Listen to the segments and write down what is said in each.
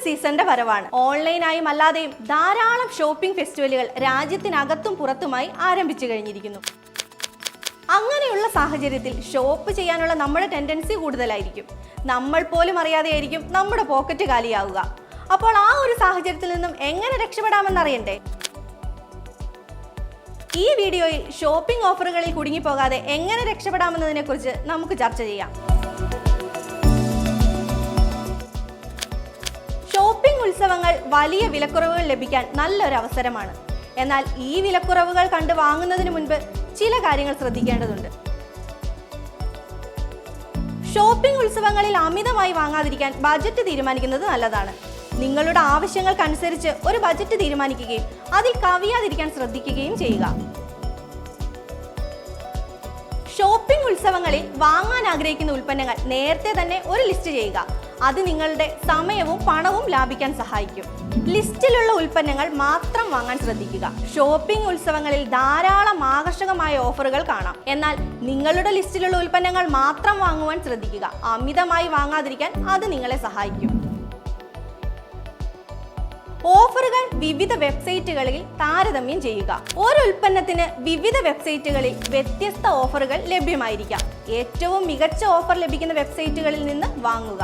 സീസണിന്റെ വരവാണ്. ഓൺലൈനായും അല്ലാതെയും ധാരാളം ഷോപ്പിംഗ് ഫെസ്റ്റിവലുകൾ രാജ്യത്തിനകത്തും പുറത്തുമായി ആരംഭിച്ചു കഴിഞ്ഞിരിക്കുന്നു. അങ്ങനെയുള്ള സാഹചര്യത്തിൽ ഷോപ്പ് ചെയ്യാനുള്ള നമ്മുടെ ടെൻഡൻസി കൂടുതലായിരിക്കും. നമ്മൾ പോലും അറിയാതെയായിരിക്കും നമ്മുടെ പോക്കറ്റ് കാലിയാവുക. അപ്പോൾ ആ ഒരു സാഹചര്യത്തിൽ നിന്നും എങ്ങനെ രക്ഷപ്പെടാമെന്നറിയണ്ടേ? ഈ വീഡിയോയിൽ ഷോപ്പിംഗ് ഓഫറുകളിൽ കുടുങ്ങിപ്പോകാതെ എങ്ങനെ രക്ഷപ്പെടാമെന്നതിനെ കുറിച്ച് നമുക്ക് ചർച്ച ചെയ്യാം. ഷോപ്പിംഗ് ഉത്സവങ്ങൾ വലിയ വിലക്കുറവുകൾ ലഭിക്കാൻ നല്ലൊരു അവസരമാണ്. എന്നാൽ ഈ വിലക്കുറവുകൾ കണ്ട് വാങ്ങുന്നതിന് മുൻപ് ചില കാര്യങ്ങൾ ശ്രദ്ധിക്കേണ്ടതുണ്ട്. ഷോപ്പിംഗ് ഉത്സവങ്ങളിൽ അമിതമായി വാങ്ങാതിരിക്കാൻ ബജറ്റ് തീരുമാനിക്കുന്നത് നല്ലതാണ്. നിങ്ങളുടെ ആവശ്യങ്ങൾക്കനുസരിച്ച് ഒരു ബജറ്റ് തീരുമാനിക്കുകയും അതിൽ കവിയാതിരിക്കാൻ ശ്രദ്ധിക്കുകയും ചെയ്യുക. ഷോപ്പിംഗ് ഉത്സവങ്ങളിൽ വാങ്ങാൻ ആഗ്രഹിക്കുന്ന ഉൽപ്പന്നങ്ങൾ നേരത്തെ തന്നെ ഒരു ലിസ്റ്റ് ചെയ്യുക. അത് നിങ്ങളുടെ സമയവും പണവും ലാഭിക്കാൻ സഹായിക്കും. ലിസ്റ്റിലുള്ള ഉൽപ്പന്നങ്ങൾ മാത്രം വാങ്ങാൻ ശ്രദ്ധിക്കുക. ഷോപ്പിംഗ് ഉത്സവങ്ങളിൽ ധാരാളം ആകർഷകമായ ഓഫറുകൾ കാണാം. എന്നാൽ നിങ്ങളുടെ ലിസ്റ്റിലുള്ള ഉൽപ്പന്നങ്ങൾ മാത്രം വാങ്ങുവാൻ ശ്രദ്ധിക്കുക. അമിതമായി വാങ്ങാതിരിക്കാൻ അത് നിങ്ങളെ സഹായിക്കും. ഓഫറുകൾ വിവിധ വെബ്സൈറ്റുകളിൽ താരതമ്യം ചെയ്യുക. ഒരു ഉൽപ്പന്നത്തിന് വിവിധ വെബ്സൈറ്റുകളിൽ വ്യത്യസ്ത ഓഫറുകൾ ലഭ്യമായിരിക്കാം. ഏറ്റവും മികച്ച ഓഫർ ലഭിക്കുന്ന വെബ്സൈറ്റുകളിൽ നിന്ന് വാങ്ങുക.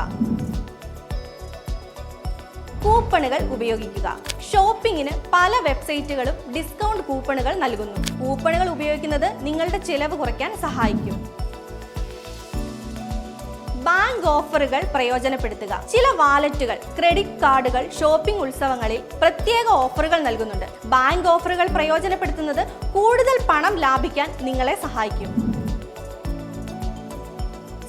കൂപ്പണുകൾ ഉപയോഗിക്കുക. ഷോപ്പിംഗിന് പല വെബ്സൈറ്റുകളും ഡിസ്കൗണ്ട് കൂപ്പണുകൾ നൽകുന്നു. കൂപ്പണുകൾ ഉപയോഗിക്കുന്നത് നിങ്ങളുടെ ചെലവ് കുറയ്ക്കാൻ സഹായിക്കും. ബാങ്ക് ഓഫറുകൾ പ്രയോജനപ്പെടുത്തുക. ചില വാലറ്റുകൾ, ക്രെഡിറ്റ് കാർഡുകൾ ഷോപ്പിംഗ് ഉത്സവങ്ങളിൽ പ്രത്യേക ഓഫറുകൾ നൽകുന്നുണ്ട്. ബാങ്ക് ഓഫറുകൾ പ്രയോജനപ്പെടുത്തുന്നത് കൂടുതൽ പണം ലാഭിക്കാൻ നിങ്ങളെ സഹായിക്കും.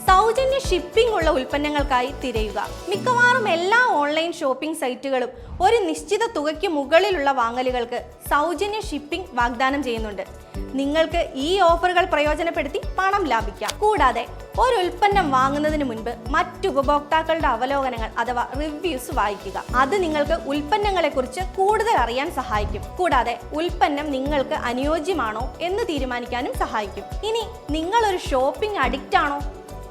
സൗജന്യ ഷിപ്പിംഗ് ഉള്ള ഉൽപ്പന്നങ്ങൾക്കായി തിരയുക. മിക്കവാറും എല്ലാ ഓൺലൈൻ ഷോപ്പിംഗ് സൈറ്റുകളും ഒരു നിശ്ചിത തുകയ്ക്ക് മുകളിലുള്ള വാങ്ങലുകൾക്ക് സൗജന്യ ഷിപ്പിംഗ് വാഗ്ദാനം ചെയ്യുന്നുണ്ട്. നിങ്ങൾക്ക് ഈ ഓഫറുകൾ പ്രയോജനപ്പെടുത്തി പണം ലാഭിക്കാം. കൂടാതെ ഒരു ഉൽപ്പന്നം വാങ്ങുന്നതിന് മുൻപ് മറ്റു ഉപഭോക്താക്കളുടെ അവലോകനങ്ങൾ അഥവാ റിവ്യൂസ് വായിക്കുക. അത് നിങ്ങൾക്ക് ഉൽപ്പന്നങ്ങളെ കുറിച്ച് കൂടുതൽ അറിയാൻ സഹായിക്കും. കൂടാതെ ഉൽപ്പന്നം നിങ്ങൾക്ക് അനുയോജ്യമാണോ എന്ന് തീരുമാനിക്കാനും സഹായിക്കും. ഇനി നിങ്ങൾ ഒരു ഷോപ്പിംഗ് അഡിക്റ്റ് ആണോ?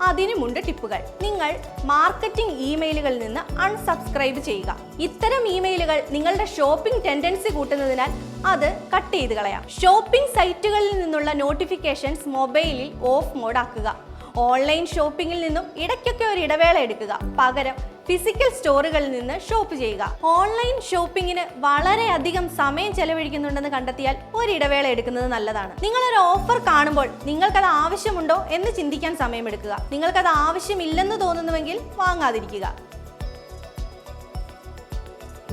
അതിനുമുണ്ട് ടിപ്പുകൾ. നിങ്ങൾ മാർക്കറ്റിംഗ് ഇമെയിലുകളിൽ നിന്ന് അൺസബ്സ്ക്രൈബ് ചെയ്യുക. ഇത്തരം ഇമെയിലുകൾ നിങ്ങളുടെ ഷോപ്പിംഗ് ടെൻഡൻസി കൂട്ടുന്നതിനാൽ അത് കട്ട് ചെയ്ത് കളയാം. ഷോപ്പിംഗ് സൈറ്റുകളിൽ നിന്നുള്ള നോട്ടിഫിക്കേഷൻസ് മൊബൈലിൽ ഓഫ് മോഡ് ആക്കുക. ഓൺലൈൻ ഷോപ്പിംഗിൽ നിന്നും ഇടയ്ക്കൊക്കെ ഒരു ഇടവേള എടുക്കുക. പകരം ഫിസിക്കൽ സ്റ്റോറുകളിൽ നിന്ന് ഷോപ്പ് ചെയ്യുക. ഓൺലൈൻ ഷോപ്പിങ്ങിന് വളരെയധികം സമയം ചെലവഴിക്കുന്നുണ്ടെന്ന് കണ്ടെത്തിയാൽ ഒരു ഇടവേള എടുക്കുന്നത് നല്ലതാണ്. നിങ്ങളൊരു ഓഫർ കാണുമ്പോൾ നിങ്ങൾക്കത് ആവശ്യമുണ്ടോ എന്ന് ചിന്തിക്കാൻ സമയമെടുക്കുക. നിങ്ങൾക്കത് ആവശ്യമില്ലെന്ന് തോന്നുന്നുവെങ്കിൽ വാങ്ങാതിരിക്കുക.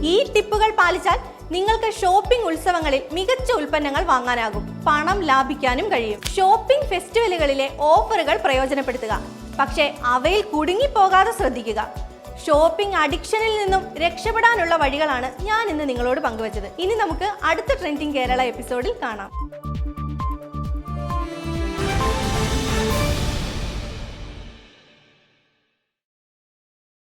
ഈ ടിപ്പുകൾ പാലിച്ചാൽ നിങ്ങൾക്ക് ഷോപ്പിംഗ് ഉത്സവങ്ങളിൽ മികച്ച ഉൽപ്പന്നങ്ങൾ വാങ്ങാനാകും. പണം ലാഭിക്കാനും കഴിയും. ഷോപ്പിംഗ് ഫെസ്റ്റിവലുകളിലെ ഓഫറുകൾ പ്രയോജനപ്പെടുത്തുക. പക്ഷേ അവയിൽ കുടുങ്ങിപ്പോകാതെ ശ്രദ്ധിക്കുക. ഷോപ്പിംഗ് അഡിക്ഷനിൽ നിന്നും രക്ഷപ്പെടാനുള്ള വഴികളാണ് ഞാൻ ഇന്ന് നിങ്ങളോട് പങ്കുവച്ചത്. ഇനി നമുക്ക് അടുത്ത ട്രെൻഡിങ് കേരള എപ്പിസോഡിൽ കാണാം.